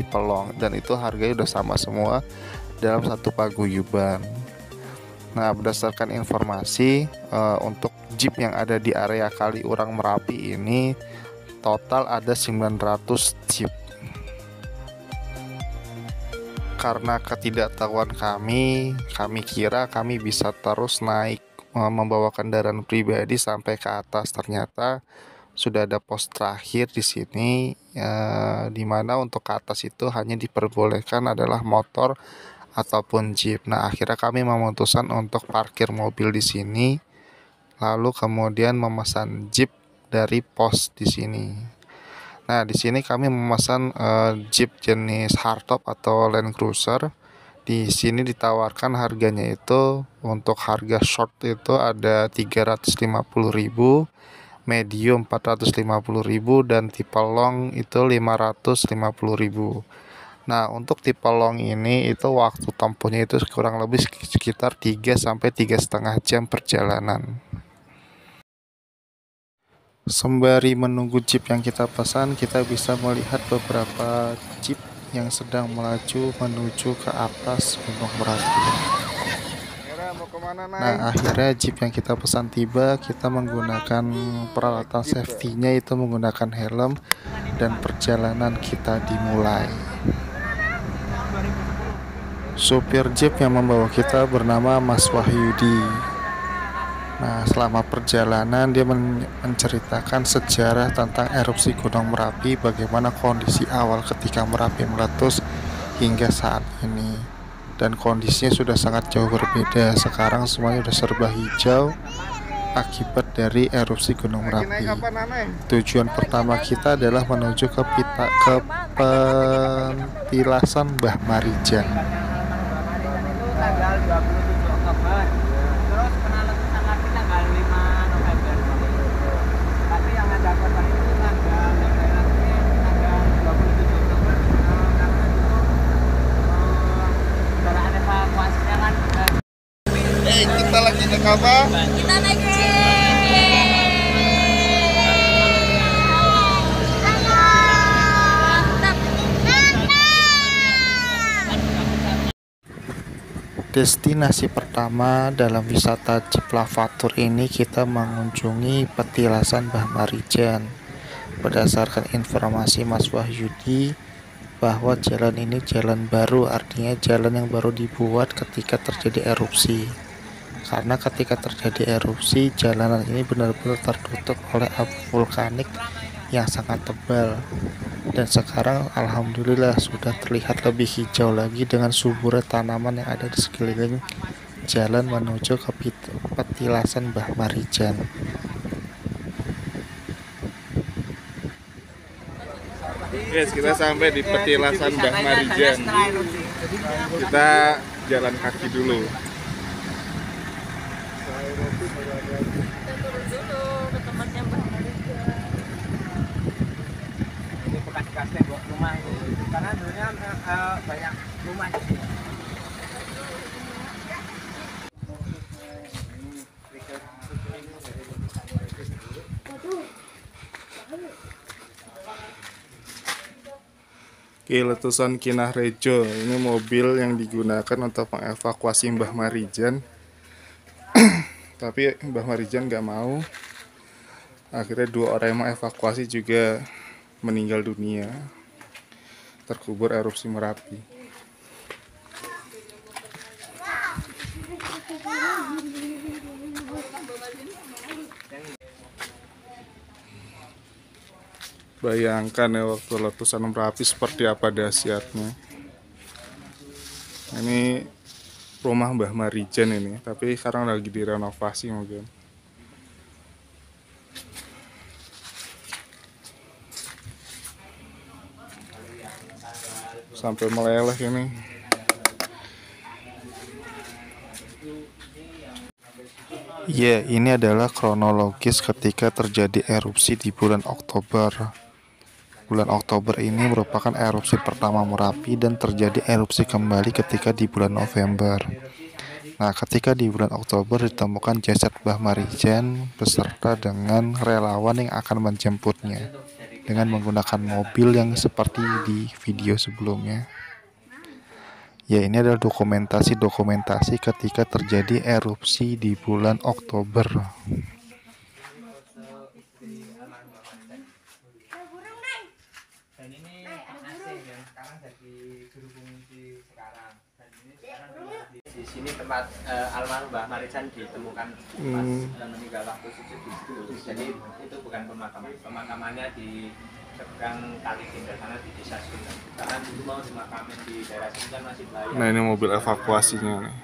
Tipelong, dan itu harganya udah sama semua dalam satu paguyuban. Nah, berdasarkan informasi untuk jeep yang ada di area Kaliurang Merapi ini total ada 900 jeep. Karena ketidaktahuan kami kira kami bisa terus naik membawa kendaraan pribadi sampai ke atas. Ternyata sudah ada pos terakhir di sini, di mana untuk ke atas itu hanya diperbolehkan adalah motor ataupun jeep. Nah, akhirnya kami memutuskan untuk parkir mobil di sini, lalu kemudian memesan jeep dari pos di sini. Nah, di sini kami memesan Jeep jenis hardtop atau Land Cruiser. Di sini ditawarkan harganya itu untuk harga short itu ada 350.000, medium 450.000, dan tipe long itu 550.000. Nah, untuk tipe long ini itu waktu tempuhnya itu kurang lebih sekitar 3 sampai 3,5 jam perjalanan. Sembari menunggu jeep yang kita pesan, kita bisa melihat beberapa jeep yang sedang melaju menuju ke atas Gunung Merapi. Nah, akhirnya jeep yang kita pesan tiba. Kita menggunakan peralatan safety-nya itu menggunakan helm, dan perjalanan kita dimulai. Supir jeep yang membawa kita bernama Mas Wahyudi. Nah, selama perjalanan dia menceritakan sejarah tentang erupsi Gunung Merapi, bagaimana kondisi awal ketika Merapi meletus hingga saat ini. Dan kondisinya sudah sangat jauh berbeda. Sekarang semuanya sudah serba hijau akibat dari erupsi Gunung Merapi. Tujuan pertama kita adalah menuju ke petilasan Mbah Marijan. Tanggal 27 Oktober. Terus penaletusan lagi tanggal 5 November. Tapi yang ada korban itu tanggal 27 Oktober. Karena itu kendaraan evakuasinya kan. Kita lagi naik apa? Kita naik Destinasi pertama dalam wisata Jeep Lavatur ini kita mengunjungi petilasan Mbah Marijan. Berdasarkan informasi Mas Wahyudi bahwa jalan ini jalan baru, artinya jalan yang baru dibuat ketika terjadi erupsi. Karena ketika terjadi erupsi, jalanan ini benar-benar tertutup oleh abu vulkanik yang sangat tebal. Dan sekarang alhamdulillah sudah terlihat lebih hijau lagi dengan suburnya tanaman yang ada di sekeliling jalan menuju ke petilasan Mbah Marijan. Guys, kita sampai di petilasan Mbah Marijan. Kita jalan kaki dulu. ke tempatnya Mbak Marijan. Ini bekas-bekas tembok rumah ini. Karena dulunya banyak rumah di sini. Oke, letusan Kinah Rejo. Ini mobil yang digunakan untuk mengevakuasi Mbah Marijan. Tapi Mbah Marijan nggak mau. Akhirnya 2 orang yang mengevakuasi juga meninggal dunia, terkubur erupsi Merapi. Bayangkan ya waktu letusan Merapi seperti apa dahsyatnya. Ini rumah Mbah Marijan ini, tapi sekarang lagi direnovasi mungkin. Sampai meleleh ini. Ya, ini adalah kronologis ketika terjadi erupsi di bulan Oktober. Bulan Oktober ini merupakan erupsi pertama Merapi dan terjadi erupsi kembali ketika di bulan November. Nah, ketika di bulan Oktober ditemukan jasad Mbah Marijan beserta dengan relawan yang akan menjemputnya. dengan menggunakan mobil yang seperti di video sebelumnya. Ya, ini adalah dokumentasi ketika terjadi erupsi di bulan Oktober. Dan ini Pak Aceh yang sekarang jadi guru fungsi sekarang. Dan ini sekarang di sini tempat almarhum Mbah Marijan ditemukan pas meninggal waktu sujud di situ. Jadi itu bukan pemakaman. Pemakamannya di seberang Kali Kendal karena di desa Sundan. Karena dulu mau dimakamin di daerah Sundan masih bahaya. Nah, ini mobil evakuasinya nih.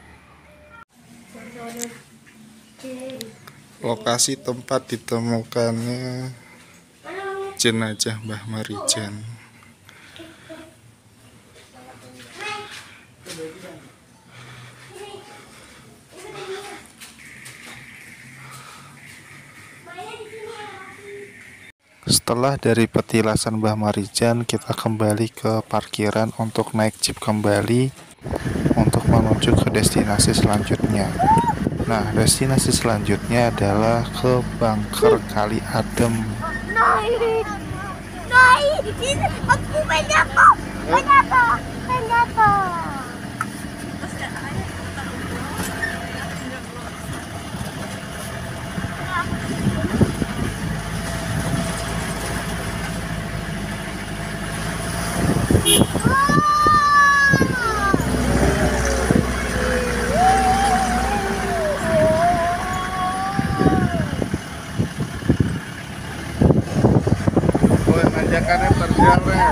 Lokasi tempat ditemukannya jenazah Mbah Marijan. Setelah dari petilasan Mbah Marijan, kita kembali ke parkiran untuk naik jeep kembali untuk menuju ke destinasi selanjutnya. Nah, destinasi selanjutnya adalah ke Bunker Kali Adem. Aku banyak kok. Oh, nanjakannya terjalan.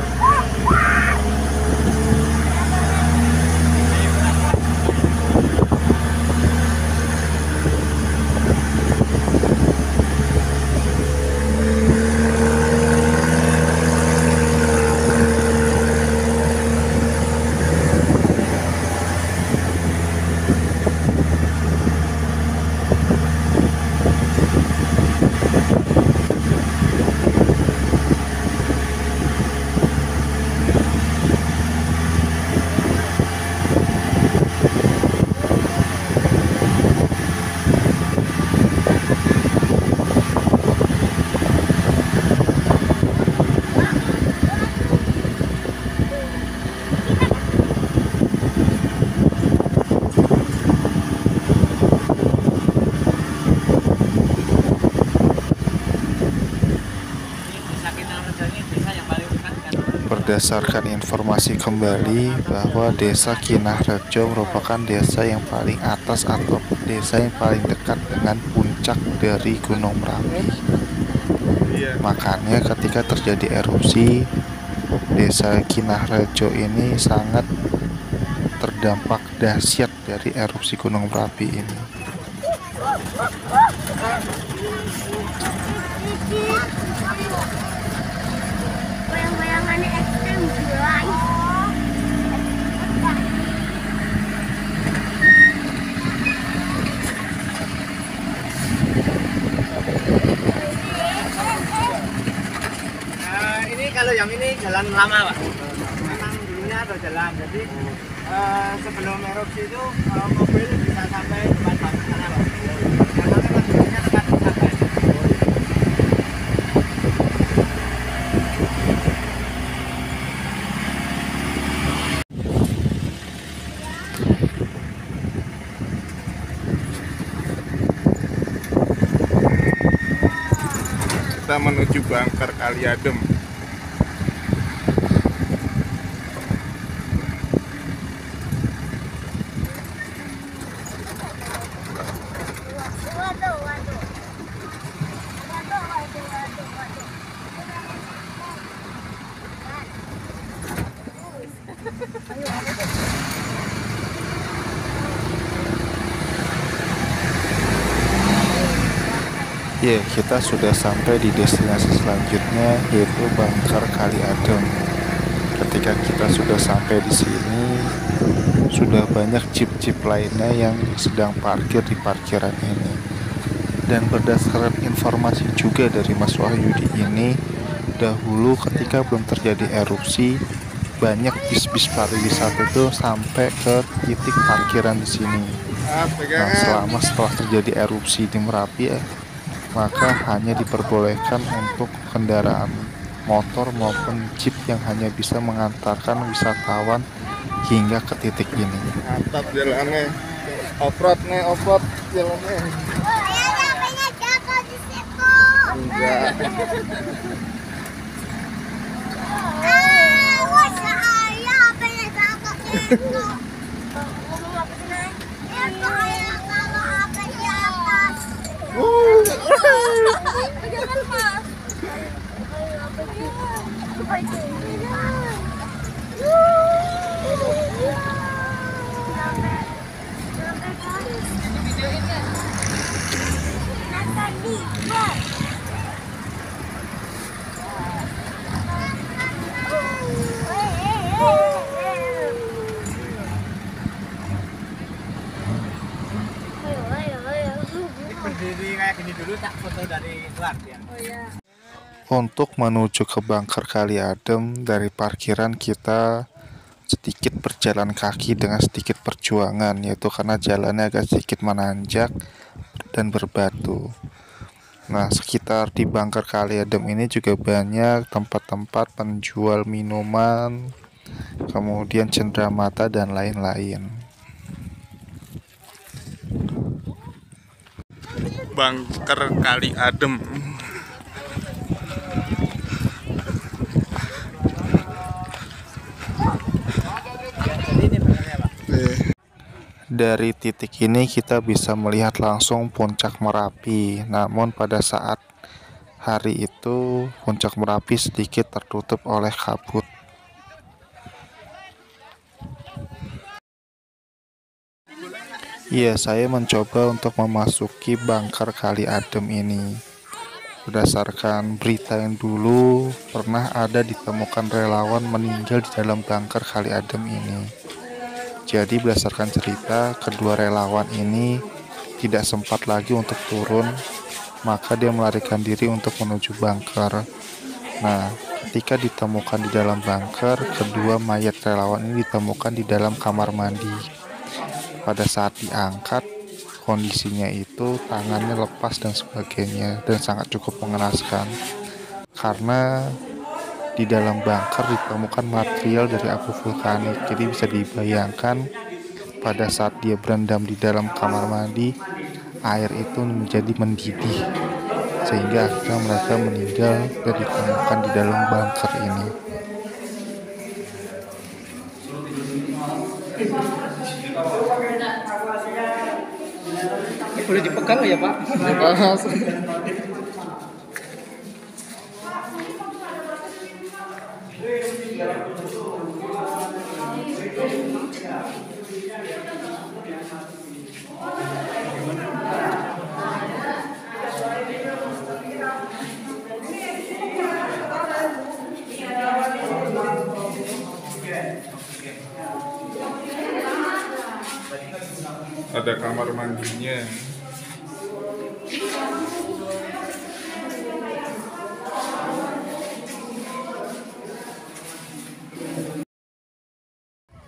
Berdasarkan informasi kembali bahwa desa Kinahrejo merupakan desa yang paling atas atau desa yang paling dekat dengan puncak dari Gunung Merapi. Makanya ketika terjadi erupsi, desa Kinahrejo ini sangat terdampak dahsyat dari erupsi Gunung Merapi ini. Goyang-goyangannya ekstrem guys. Ini kalau yang ini jalan lama Pak. Memang dulunya ada jalan. Jadi sebelum erupsi itu mobil bisa sampai depan batu sana Pak. Karena memang dulunya dekat sampai. Kita menuju Bunker Kali Adem. Ya, kita sudah sampai di destinasi selanjutnya, yaitu Bunker Kali Adem. Ketika kita sudah sampai di sini, sudah banyak jeep-jeep lainnya yang sedang parkir di parkiran ini. Dan berdasarkan informasi juga dari Mas Wahyudi ini, dahulu ketika belum terjadi erupsi, banyak bis-bis pariwisata itu sampai ke titik parkiran di sini. Nah, setelah terjadi erupsi di Merapi, maka hanya diperbolehkan untuk kendaraan motor maupun jeep yang hanya bisa mengantarkan wisatawan hingga ke titik ini. Mantap jalannya. Off-road nih, off-road jalannya. Oh, ya namanya jatuh di situ. Enggak. Wah, saya apa yang jatuh di situ? Ngomong apa sih, Nay? Itu kayak kalau apa di atas. Jangan, Mas. Apa itu? Berdiri kayak gini dulu, tak foto dari luar ya. Untuk menuju ke Bangker Kali Adem dari parkiran kita sedikit berjalan kaki dengan sedikit perjuangan, yaitu karena jalannya agak sedikit menanjak dan berbatu. Nah, sekitar di Bangker Kali Adem ini juga banyak tempat-tempat penjual minuman, kemudian cenderamata dan lain-lain. Bangker Kali Adem. Jadi ini benernya Pak. Dari titik ini kita bisa melihat langsung puncak Merapi. Namun pada saat hari itu puncak Merapi sedikit tertutup oleh kabut. Iya, saya mencoba untuk memasuki Bangker Kali Adem ini. Berdasarkan berita yang dulu pernah ada ditemukan relawan meninggal di dalam Bangker Kali Adem ini. Jadi berdasarkan cerita, kedua relawan ini tidak sempat lagi untuk turun, maka dia melarikan diri untuk menuju bunker. Nah, ketika ditemukan di dalam bunker, kedua mayat relawan ini ditemukan di dalam kamar mandi. Pada saat diangkat, kondisinya itu tangannya lepas dan sebagainya, dan sangat cukup mengenaskan. Karena di dalam bunker ditemukan material dari abu vulkanik, jadi bisa dibayangkan pada saat dia berendam di dalam kamar mandi, air itu menjadi mendidih, sehingga akhirnya mereka meninggal dan ditemukan di dalam bunker ini. Ini boleh dipegang ya Pak? Ada kamar mandinya.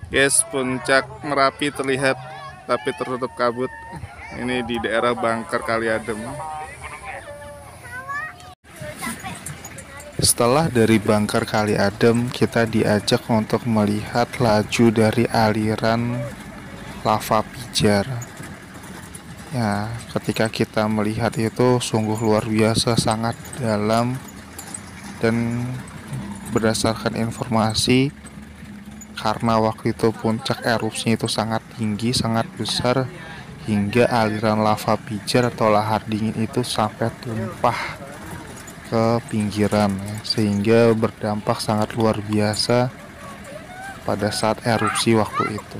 Guys, puncak Merapi terlihat tapi tertutup kabut. Ini di daerah Bangker Kali Adem. Setelah dari Bangker Kali Adem, kita diajak untuk melihat laju dari aliran lava pijar. Ya, ketika kita melihat itu sungguh luar biasa, sangat dalam, dan berdasarkan informasi, karena waktu itu puncak erupsinya itu sangat tinggi, sangat besar, hingga aliran lava pijar atau lahar dingin itu sampai tumpah ke pinggiran, sehingga berdampak sangat luar biasa pada saat erupsi waktu itu.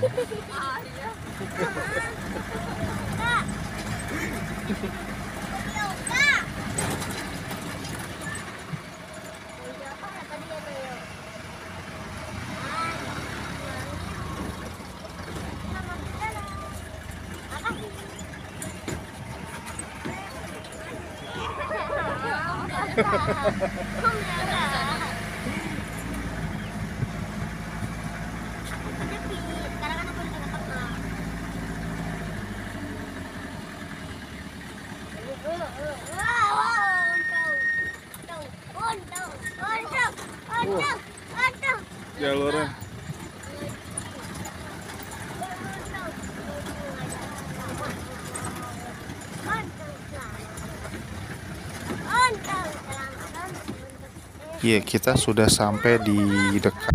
Aduh, aduh. Jalurnya. Iya, kita sudah sampai di dekat.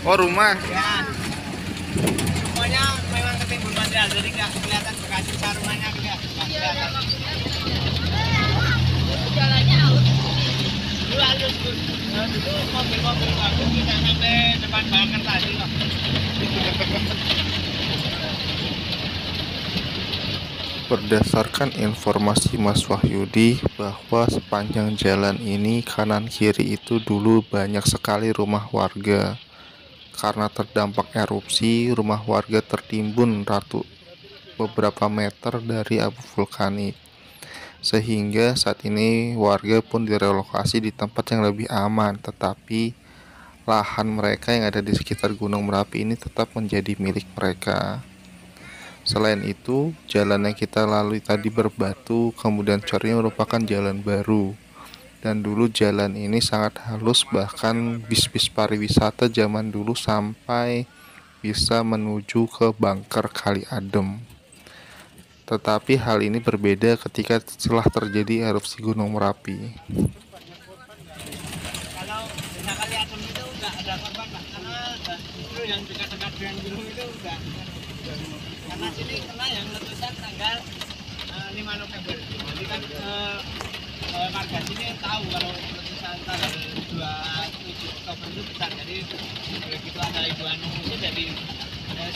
Oh, rumah. Ya, semuanya memang ketimbun material, jadi nggak kelihatan bekas sisa rumahnya, nggak kelihatan. Jalannya halus. Dulu halus, Gus. Dulu mobil-mobil bagus bisa sampai depan Balkan tadi loh. Berdasarkan informasi Mas Wahyudi bahwa sepanjang jalan ini kanan kiri itu dulu banyak sekali rumah warga. Karena terdampak erupsi, rumah warga tertimbun beberapa meter dari abu vulkanik. Sehingga saat ini warga pun direlokasi di tempat yang lebih aman, tetapi lahan mereka yang ada di sekitar Gunung Merapi ini tetap menjadi milik mereka. Selain itu, jalan yang kita lalui tadi berbatu, kemudian cor ini merupakan jalan baru. Dan dulu jalan ini sangat halus, bahkan bis-bis pariwisata zaman dulu sampai bisa menuju ke Bangker Kali Adem. Tetapi hal ini berbeda ketika setelah terjadi erupsi Gunung Merapi. Kalau desa Kali Adem itu nggak ada korban, Pak, karena itu yang dekat-dekat dengan gunung itu nggak. Karena sini kena yang letusan tanggal 5 November. Jadi kan warga sini tahu kalau letusan tanggal 27 Oktober itu besar. Jadi begitu ada imbauan mengungsi, jadi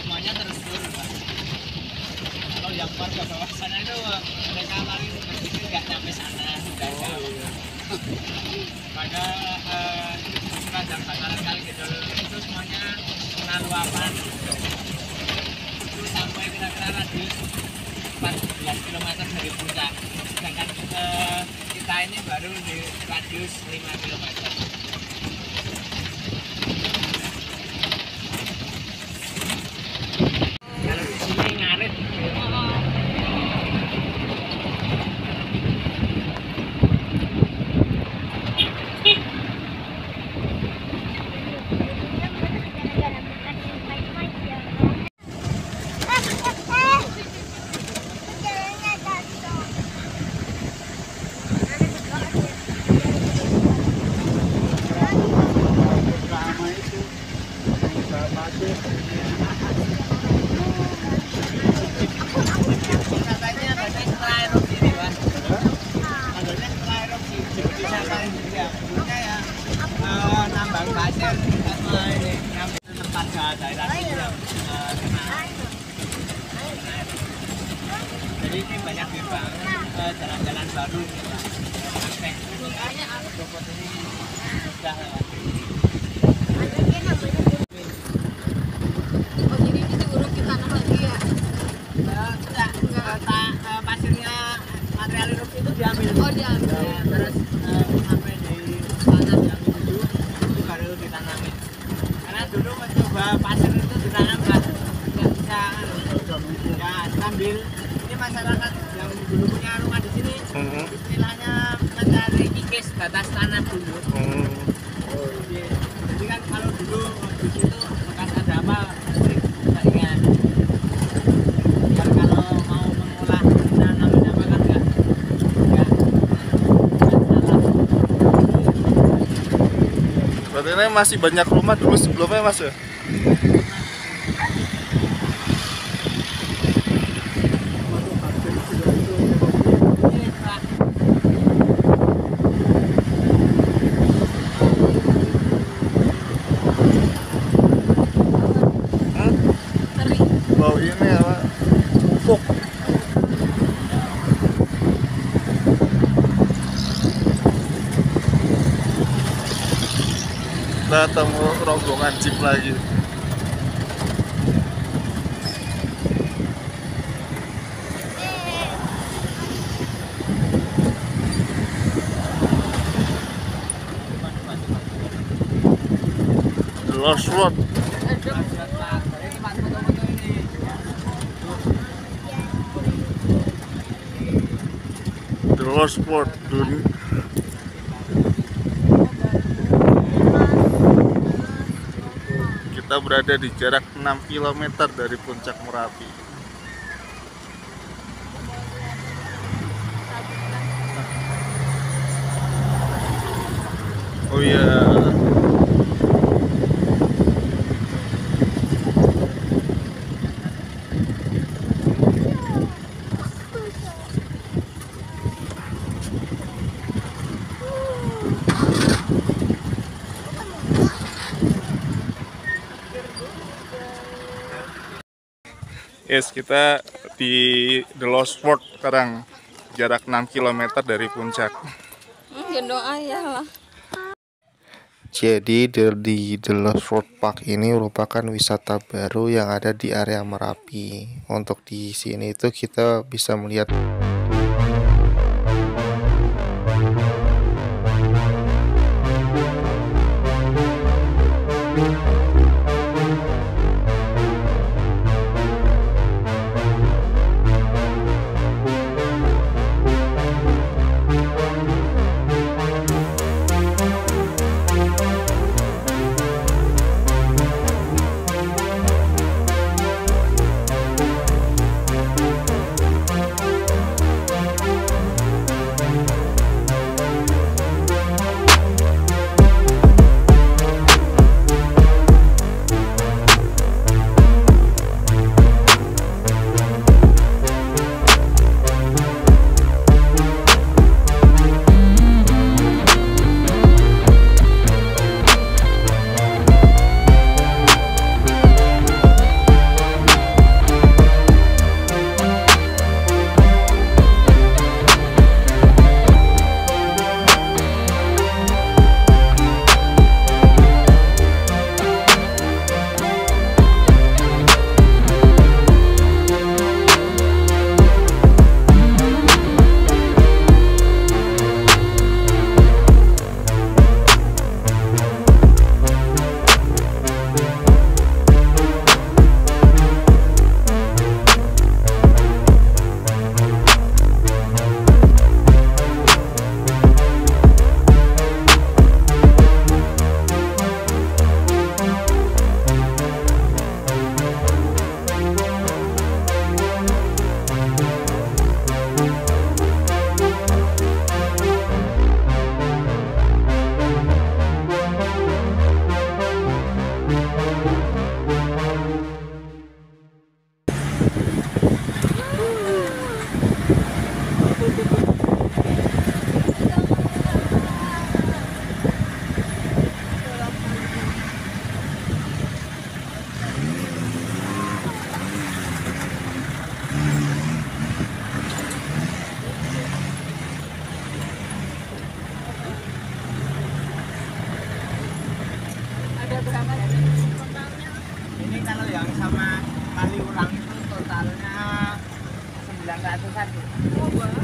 semuanya terus Pak. Kalau yang warga bawah sana itu mereka lari berpikir nggak sampai sana, sudah jauh. Pada sepanjang bakaran Kali Gedol itu semuanya kena luapan. Itu sampai kira-kira radius 14 km dari puncak. Sedangkan kita ini baru di radius 5 km. Kalau di sini ngarit. Jadi ini banyak banget jalan-jalan baru gitu Pak. Akses Depot ini mudah lewat. Oh jadi itu urut kita tanam lagi ya? Pasirnya material erupsi itu diambil. Oh diambil. Terus sampai di tanah yang dulu itu baru ditanamin. Karena dulu mencoba pasir itu ditanam nggak bisa ya sambil ini masyarakat yang dulu punya rumah di sini istilahnya mencari kikis batas tanah dulu. Jadi kan kalau dulu di situ bekas ada apa nggak ingat. Kalau mau mengolah tanaman apa kan nggak salah. Berarti ini masih banyak rumah dulu sebelumnya Mas ya? Bau ini apa? Pupuk. Kita temu rombongan jeep lagi. The Lost Road. The Lost Road. Kita berada di jarak 6 km dari puncak Merapi. Oh iya. Yes, kita di The Lost World sekarang, jarak 6 km dari puncak. Gendong ayah lah. Jadi di The Lost World Park ini merupakan wisata baru yang ada di area Merapi. Untuk di sini itu kita bisa melihat 901. Oh, banyak.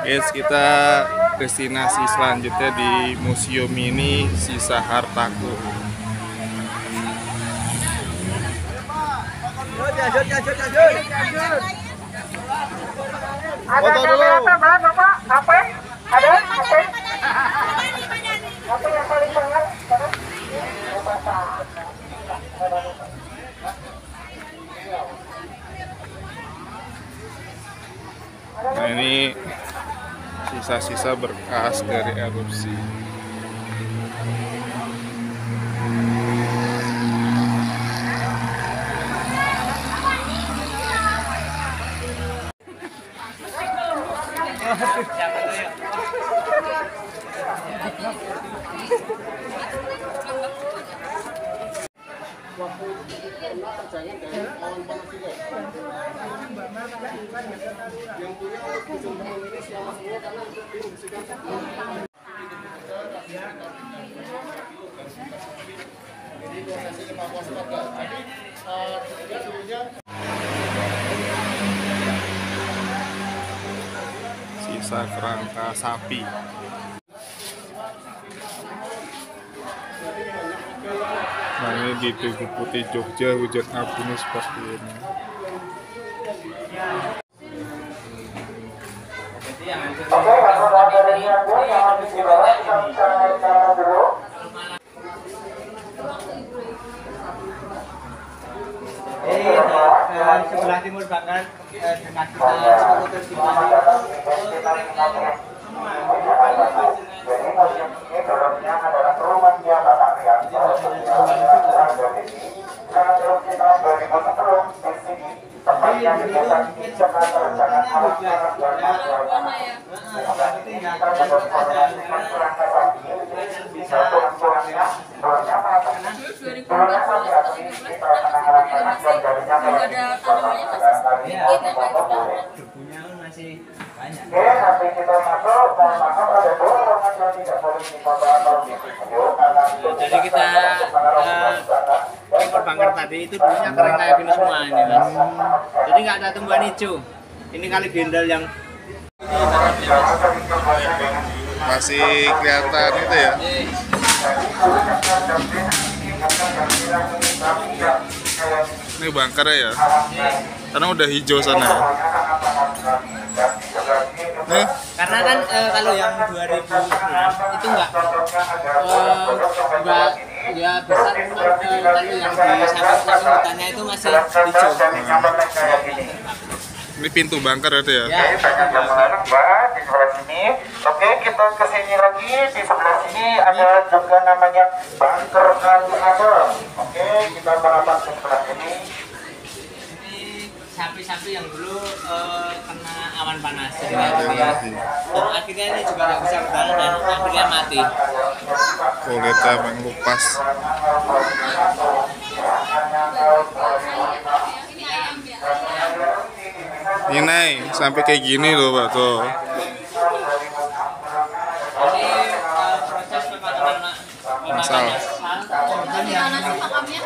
Guys, kita destinasi selanjutnya di museum ini sisa hartaku. Foto dulu. Nah, ini sisa-sisa berkas dari erupsi. Sisa kerangka sapi. Nah, ini di Tugu Putih Jogja hujan abunya seperti ini. Sebelah timur banget dekat kita debunya masih banyak. Nanti kita masuk, ada dua ruangan yang tidak boleh difoto atau divideo karena Jadi kita impor bangker tadi itu dulunya kering kayak gini semua ini mas. Jadi nggak ada tumbuhan hijau. Ini kali gendal yang Masih kelihatan itu ya. Ini bangkernya ya. Karena udah hijau sana ya. Nih, karena kan kalau yang 2009 itu enggak ya besar kalau yang di samping hutannya itu masih hijau. ini pintu bangker itu ya. Ya, di sebelah sini. Oke, kita ke sini lagi. Di sebelah sini ada juga namanya bunker kali abang. Oke, kita merapat ke sebelah sini. ini sapi-sapi yang dulu kena awan panas dan akhirnya ini juga nggak bisa bertahan dan akhirnya mati. Kulitnya mengupas. Ini naik sampai kayak gini loh Pak tuh. Ini proses pemakaman Masal. Di mana sih makamnya?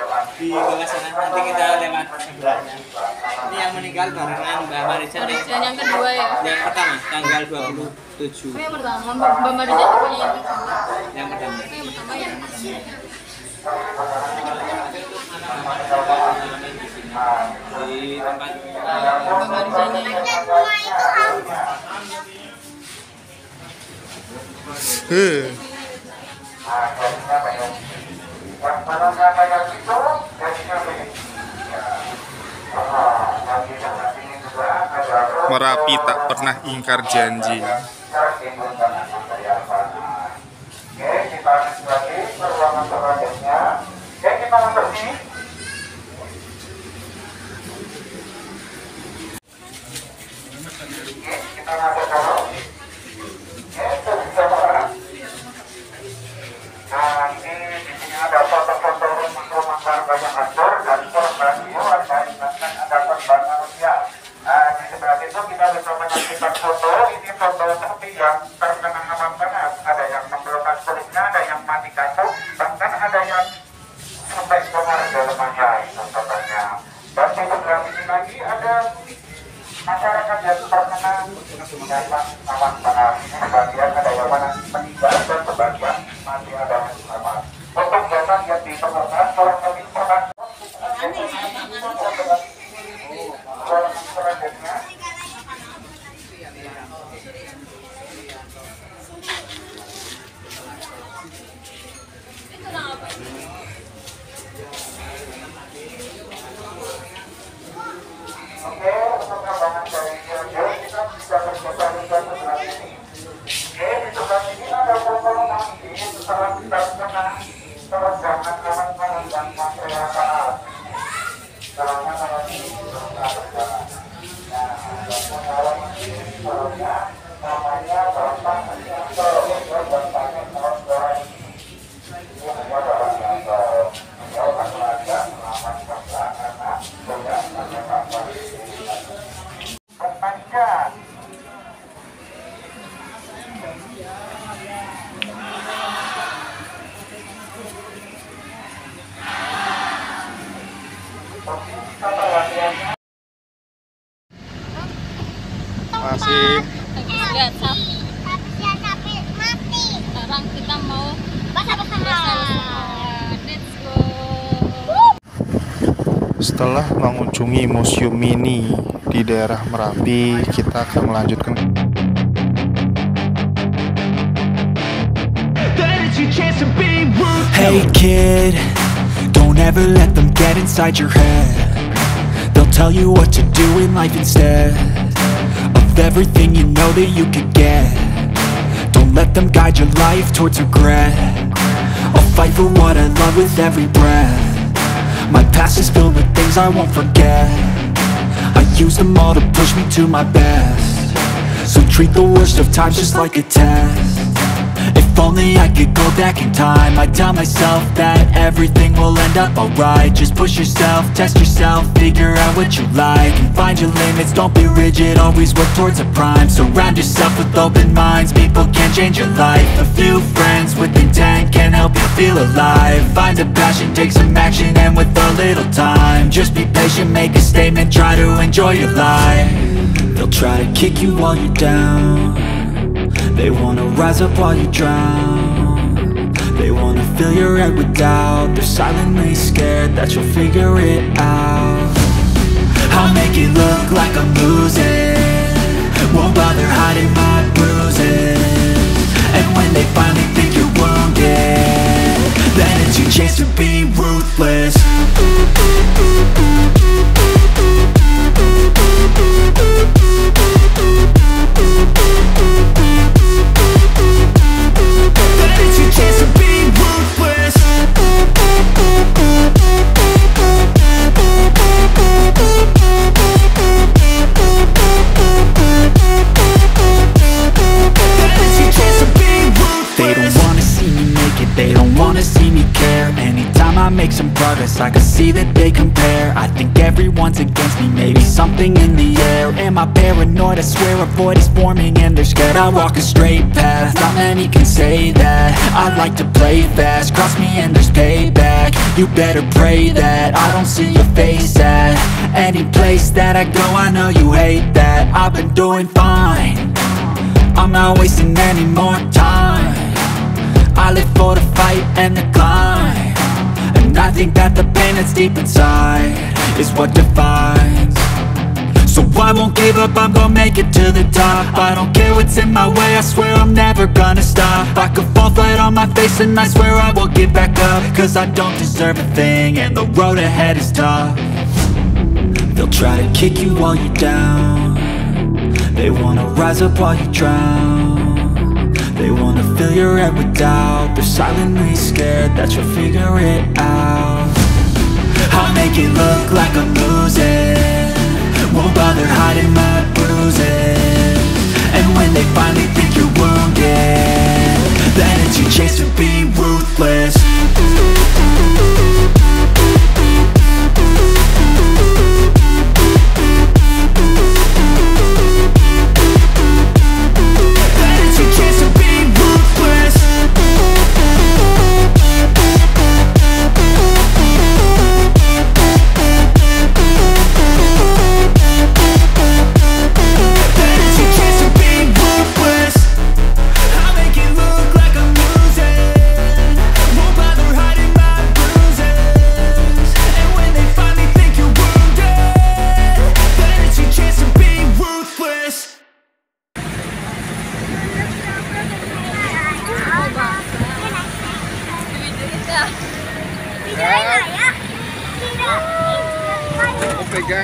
di bawah sana, nanti kita lewat sebelahnya. Ini yang meninggal barengan Mbak Marijan Dan yang kedua ya. yang pertama tanggal 27. Oh, yang pertama, Mbak Marija punya yang pertama. Yang pertama. Oh, yang pertama yang Di tempat Mbak Marijanya ya. Semua itu harus Merapi tak pernah ingkar janji. Oke, kita lanjut lagi ke ruangan selanjutnya. Oke, kita masuk sini. Oke, kita masuk dulu. Oke, sebentar. Nah, ini di sini ada foto-foto rumah-rumah warga yang hancur dan korban jiwa dan bahkan ada masyarakat yang terkena dapat awan panas. Sebagian ada yang meninggal dan sebagian masih ada yang selamat. Untuk data yang ditemukan, kalau kami pernah selanjutnya. Oke, untuk tambahan dari video kita bisa bergeser ke sebelah sini. Oke, di sebelah sini ada informasi setelah kita kena terjangan awan panas dan material panas. Caranya kalau ini terjangan. Nah, ada pengaruh caranya namanya dampak sensor. Dampaknya kalau ini hanya dalam sensor. Kalau sengaja melawan kerja karena tidak menyebabkan perpanjang. Masih Lihat sapi. Habisnya sapi mati. Sekarang kita mau Basah-basahan. let's go. setelah mengunjungi museum mini di daerah Merapi, kita akan melanjutkan Hey kid, don't ever let them get inside your head. They'll tell you what to do in life instead of everything you know that you could get. Don't let them guide your life towards regret. I'll fight for what I love with every breath. My past is filled with things I won't forget. I use them all to push me to my best. So treat the worst of times just like a test. If only I could go back in time, I'd tell myself that everything will end up alright. Just push yourself, test yourself, figure out what you like, and find your limits, don't be rigid, always work towards a prime. Surround yourself with open minds, people can change your life. A few friends with intent can help you feel alive. Find a passion, take some action, and with a little time, just be patient, make a statement, try to enjoy your life. They'll try to kick you while you're down. They wanna rise up while you drown. They wanna fill your head with doubt. They're silently scared that you'll figure it out. I'll make it look like I'm losing, won't bother hiding my bruises. And when they finally think you're wounded, then it's your chance to be ruthless. I can see that they compare. I think everyone's against me, maybe something in the air. Am I paranoid? I swear a void is forming and they're scared. I walk a straight path, not many can say that. I like to play fast, cross me and there's payback. You better pray that I don't see your face at any place that I go. I know you hate that. I've been doing fine, I'm not wasting any more time. I live for the fight and the climb, and I think that the pain that's deep inside is what defines. So I won't give up, I'm gonna make it to the top. I don't care what's in my way, I swear I'm never gonna stop. I could fall flat on my face and I swear I will get back up, cause I don't deserve a thing and the road ahead is tough. They'll try to kick you while you're down. They wanna rise up while you drown. They wanna fill your head with doubt. They're silently scared that you'll figure it out. I'll make it look like I'm losing, won't bother hiding my bruises. And when they finally think you're wounded, then it's your chance to be ruthless.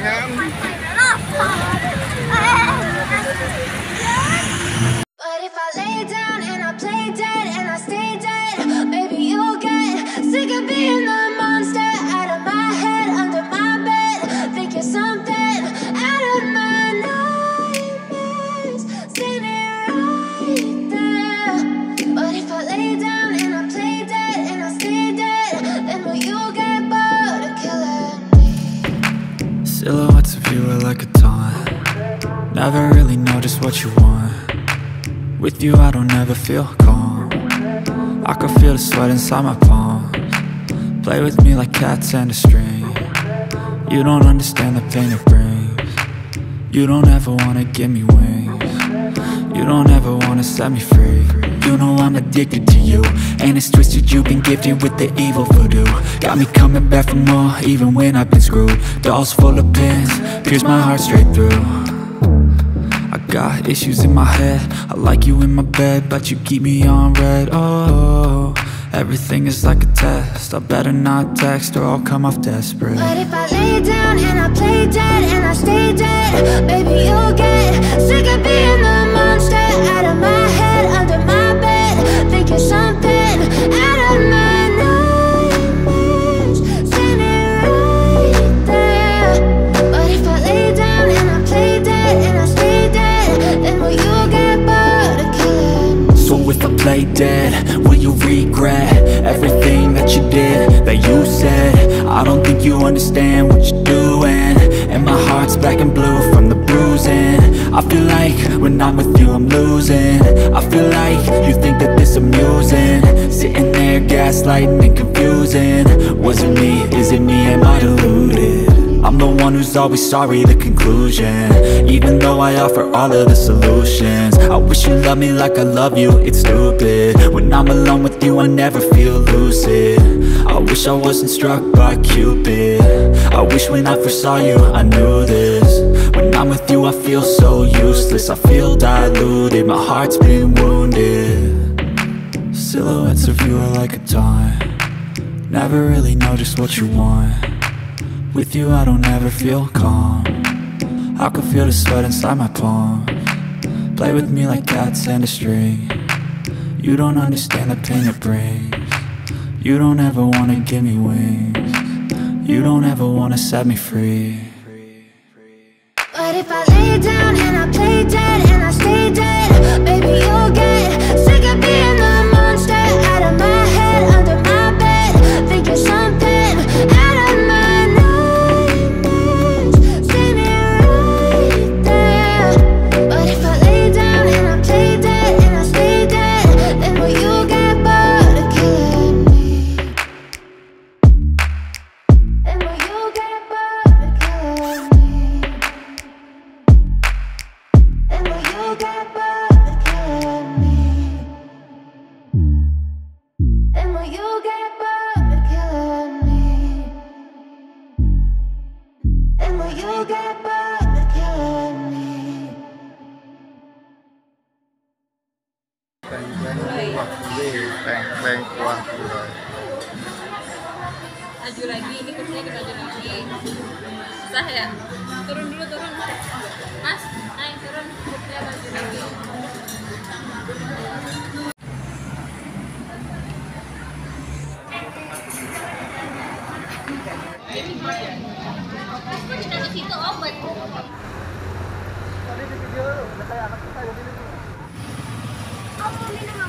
kan? But if I lay down and I play dead and I stay dead, maybe you'll get sick of being the monster out of my head, under my bed. Think you're something out of my nightmares, standing right there. But if I lay down and I play dead and I stay dead, then will you get bored of killing me? Silhouettes of you are like a taunt. Never really know just what you want. With you I don't ever feel calm. I can feel the sweat inside my palms. Play with me like cats and a string. You don't understand the pain it brings. You don't ever wanna give me wings. You don't ever wanna set me free. You know I'm addicted to you, and it's twisted, you've been gifted with the evil voodoo. Got me coming back for more, even when I've been screwed. Dolls full of pins, pierce my heart straight through. I got issues in my head, I like you in my bed, but you keep me on red. Oh, everything is like a test, I better not text or I'll come off desperate. But if I lay down and I play dead and I stay dead, maybe you'll get sick of being the monster out of my head, under my bed. Think you're something out of my nightmares, standing right there. But if I lay down and I play dead and I stay dead, then will you get bored of killing me? So if I play dead, will you regret everything that you did, that you said? I don't think you understand what you're doing, and my heart's black and blue from the bruising. I feel like when I'm with you I'm losing. I feel like you think that this amusing, sitting there gaslighting and confusing. Was it me? Is it me? Am I deluded? I'm the one who's always sorry, the conclusion. Even though I offer all of the solutions, I wish you loved me like I love you, it's stupid. When I'm alone with you I never feel lucid. I wish I wasn't struck by Cupid. I wish when I first saw you I knew this. When I'm with you I feel so useless, I feel diluted, my heart's been wounded. Silhouettes of you are like a taunt. Never really know just what you want. With you I don't ever feel calm. I can feel the sweat inside my palms. Play with me like cats and a string. You don't understand the pain it brings. You don't ever wanna give me wings. You don't ever wanna set me free. But if I lay down and I play dead and I stay dead, maybe you'll get sick of being the monster out of my head, under my bed. Think you're something out of my nightmares, standing right there. But if I lay down and I play dead and I stay dead, then will you get bored of killing me? Then will you get bored of killing me? And will you get bored of killing me? And will you get bored of killing me? And will you get bored of killing me? Teng kuah gulai. Maju lagi, ini kursinya kita maju lagi. Sah ya? Turun dulu, turun. Mas, naik turun. Kursinya maju lagi. Mas, kita di situ obat. Aku minum